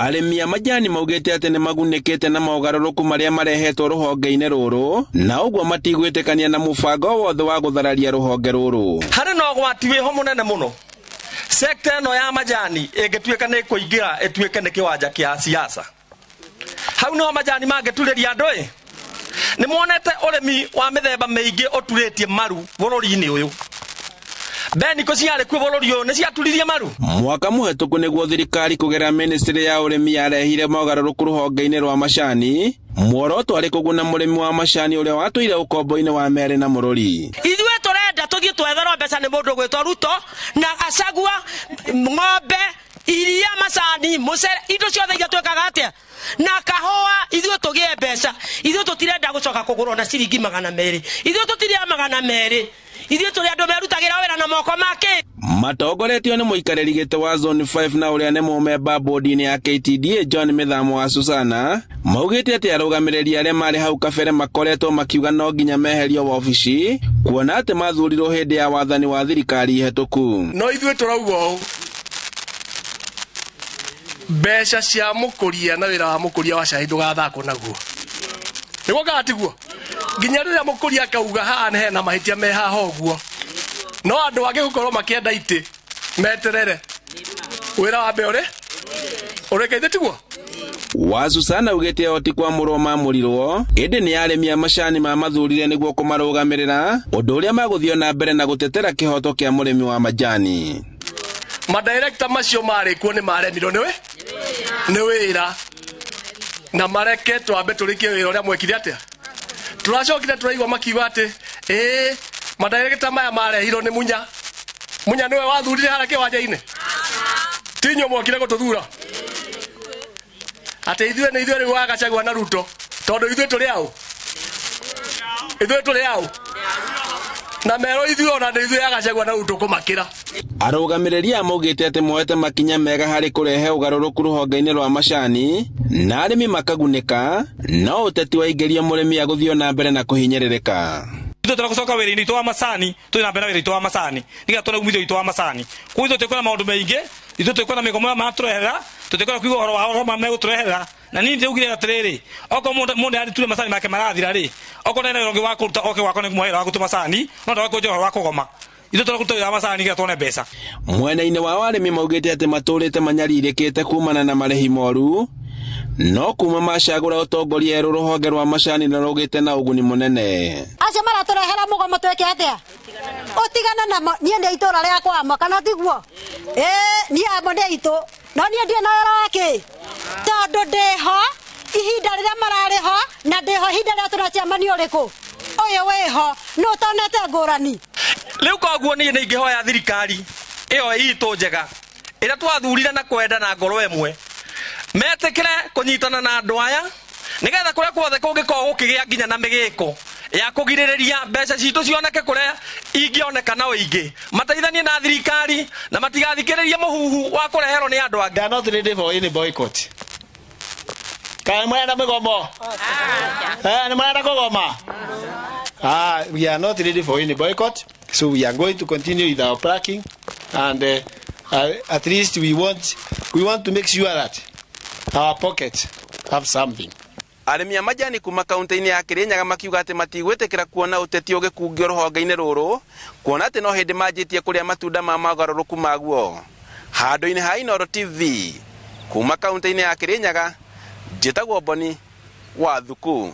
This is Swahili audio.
Arĩmi a majani maugĩte atĩ nĩ magunĩkĩte na mogarũrũku marĩa marehetwo rũhonge-inĩ rũrũ, na ũguo matigwĩtĩkania na mũbango wothe wa gũthararia rũhonge rũrũ. Harĩ na ũgwati wĩho mũnene mũno. Sekta ĩno ya majani ĩngĩtuĩka nĩ kũingĩra ĩtuĩke nĩ kĩwanja kĩa siasa. Hau no majani mangĩturĩria andũ. Nĩ muonete ũrĩmi wa mĩthemba mĩingĩ ũturĩtie maru bũrũri-inĩ ũyũ. Beniko ciarĩ kuo bũrũri ũyũ nĩ ciaturirie maru. Mwaka mũhetũku nĩguo thirikari kũgerera ministry ya ũrĩmi yarehire mogarũrũku rũhonge-inĩ rwa macani, muoroto arĩ kũguna mũrĩmi wa macani ũrĩa watũire ũkombo-inĩ wa Merĩ na Mũrũri. Ithuĩ tũrenda tũthiĩ twetherwo mbeca nĩ mũndũ gwĩtwo Ruto na Gachagua, ng'ombe, iria, macani, mũcere, indo ciothe igatuĩkaga atĩa na kahũa. Ithuĩ tũgĩe mbeca, ithuĩ tũtirenda gũcoka kũgũrwo na ciringi 200, ithuĩ tũtirĩa 200, ithuĩ tũrĩ andũ merutagĩra wĩra na moko make. Matongoretio nĩ mũikarĩri gĩtĩ wa Zone 5 na ũrĩa nĩ mũmemba bodi-inĩ ya KTDA John Mĩthamo wa Susana maugĩte atĩ arũgamĩrĩri arĩa marĩ hau kabere makoretwo makiuga no nginya meherio wabici, kuona atĩ mathurirwo hĩndĩ ya wathani wa thirikari hetũku. No ithuĩ tũrauga ũũ, mbeca cia mũkũria na wĩra wa mũkũria wa cai ndũgathakwo naguo. Nĩguo gatiguo nginya rĩrĩa mũkũria akauga haha nĩ hena mahĩtia me haha ũguo, no andũ angĩ gũkorwo makĩenda itĩ meterere wĩra wa mbe ũrĩkeithĩ tiguo. Wa Susana ugĩte oti kwamũrwo mamũrirwo, ĩndĩ nĩ arĩmi a macani mamathurire nĩguo kũmarũgamĩrĩra, ũndũ ũrĩa magũthiĩ na mbere na gũtetera kĩhoto kĩa mũrĩmi wa majani. Madirekta macio marĩ kuo nĩ maremirwo nĩ wĩra na mareke twambe tũrĩkie wĩra ũrĩa mwekire atĩa. Turacokire turaigua makiuga atĩ madirekta maya marehirwo nĩ Munya nĩwe wathurire harĩa kĩwanja-inĩ. Tinyo mwokire gũtũthura atĩ ithuĩ rĩu wa Gachagua na Ruto, tondũ ithuĩ tũrĩ ao na mero ithuĩ ona nĩ ithuĩ ya Gachagua na Ruto kũmakĩra. Arũgamĩrĩri amaugĩte atĩ moete makinya mega harĩ kũrehe ũgarũrũku rũhonge-inĩ rwa macani na arĩmi makagunĩka, no ũteti waingĩria mũrĩmi agũthiĩ na mbere na kũhinyĩrĩrĩka. Ithuĩ tũracoka wĩra-inĩ witũ wa macani, tũrĩ na mbere na wĩra witũ wa macani, nĩgetha tũrĩ umithio witũ wa macani. Kũguo ithuĩ tũkwĩna maũndũ maingĩ, ithuĩ tũkwĩna mĩgomo matũrehera, tũkwĩna kuigua ũhoro wa megũtũrehera. Na niĩ ndĩugire atĩrĩrĩ, okorwo mũndũ arĩture macani make marathira rĩ, okorwo nĩ ũngĩ wa kũruta oke wako nĩ kũmũhera wa gũtuma macani, no ndagakũnja ũhoro wa kũgoma. Ithuĩ tũraruta wĩra wa macani nĩgetha tuone mbeca. Mwena-inĩ wa arĩmi maugĩte atĩ matũrĩte manyarirĩkĩte kumana na marĩhi moru, no kuma macagũra ũtongoria erũ rũhonge rwa macani na rũgĩte na ũguni mũnene. Acio maratũrehera mũgomo twĩke atĩa? Ũtigana namo, niĩ nĩ itũra rĩakwa amo kana tiguo? Niĩ amo nĩ itũ, no niĩ ndirĩ na wĩra wake, tondũ ndĩho ihinda rĩrĩa mararĩ ho na ndĩho ihinda rĩrĩa tũraciamanio ũrĩkũ. Ũyũ wĩho no ũtonete ngũrani. Rĩu koguo niĩ nĩ ingĩhoya thirikari ĩyo itũ njega ĩrĩa twathurire na kwenda na ngoro ĩmwe, metĩkĩre kũnyitana na andũ aya nĩgetha kũrĩa kuothe kũngĩkorwo gũkĩgĩa nginya na mĩgĩko ya kũgirĩrĩria mbeca citũ cioneke kũrĩa ingĩoneka na ũingĩ, mateithanie na thirikari na matigathikĩrĩrie mũhuhu wa kũreherwo nĩ andũ angĩ. Not ready for any boycott. Kaĩ mwenda mĩgomo? Nĩ mwenda kũgoma? We are not ready for any boycott, so we are going to continue with our packing, and at least we want to make sure that our pockets have something. Arĩmi a majani kuma kaunti-inĩ ya Kirinyaga makiuga atĩ matigwĩtĩkĩra kuona ũteti ũgĩkungio rũhonge-inĩ rũrũ, kuona atĩ no hĩndĩ manjĩtie kũrĩa matunda ma mogarũrũku maguo. Handũ-inĩ ha Inooro TV kuma kaunti-inĩ ya Kirinyaga, njĩtagwo Boni wa Thuku.